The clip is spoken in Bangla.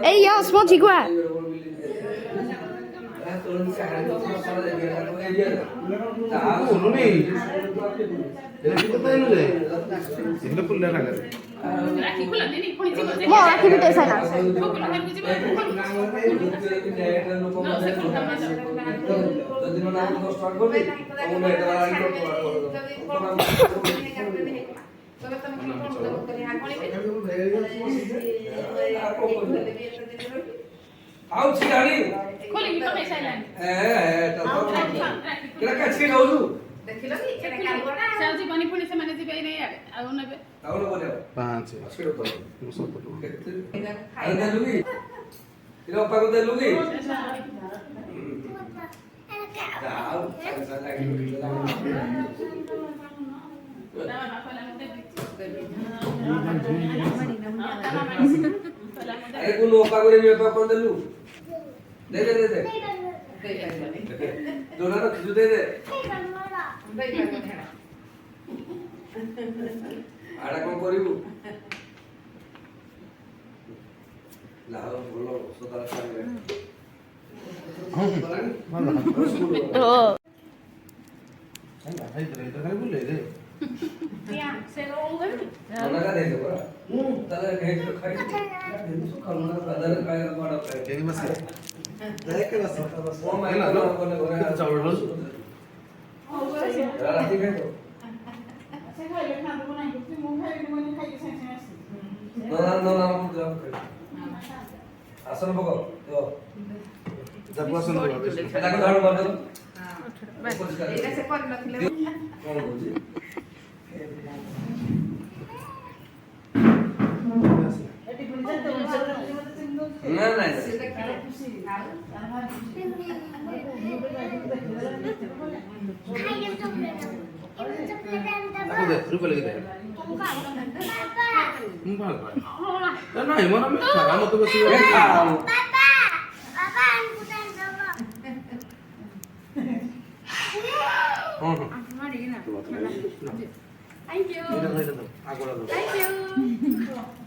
Ê, yo, small chị qua. Mo রাখি বিটে সানা আউছি গানি खोले तो कैसा है এটা তো কেন কাছে নউলু ଦେଖିଲ କି କେତେ କାଲବଟା ସାଉଜି ପାଣି ପୁଣି ସେମାନେ ଯିବେ ନାହିଁ ଆଡେ ଆଉ ନେବେ তাহলে বলে ପାଞ୍ଚ ছেড়ে তো ସତ ଟଙ୍କା আরে দেলুগি এর অপাকে দেলুগি দাও পয়সা লাগি তারা বাপালা মতে আরে কোন অপা করে নি অপা কোন দেলু দে দে দে দে দোনা তো কিছু দে দে আড়া কোন করিবু লাও বলো সদারা সামনে ও ওনারা দে দে বড় তাহলে খাই তো খাই দেবু খাও না তাহলে খাই বড় খাই ও মাই না কোনে কোনে রাতি খাই তো ସେ ଖାଇଲେ ଖାଆନ୍ତୁ ନାହିଁ କି ମୁଁ ଖାଇବି ମୁଁ ଖାଇକି ସାଙ୍ଗେ ସାଙ୍ଗେ ଆସିବି ନା ମୁଁ ଯାଉ ଖାଇ আসন বগ তো ପସନ୍ଦ এটাকে ধর মার দাও ଏଇଟା ସେ କରିନଥିଲେ কোন বুঝি না না ସେଟା ଖାଇଲେ ଖୁସି ତାକୁ ଦେ ରୂପ ଲେଖି ଦେ ମୁଁ ଭଲ ପାଏ ନାଇଁ ମୋର ଆମେ ଖାଇବା ମତେ ବସି ହଁ ହଁ Thank you. ଆଗୋଡ଼ା Thank you.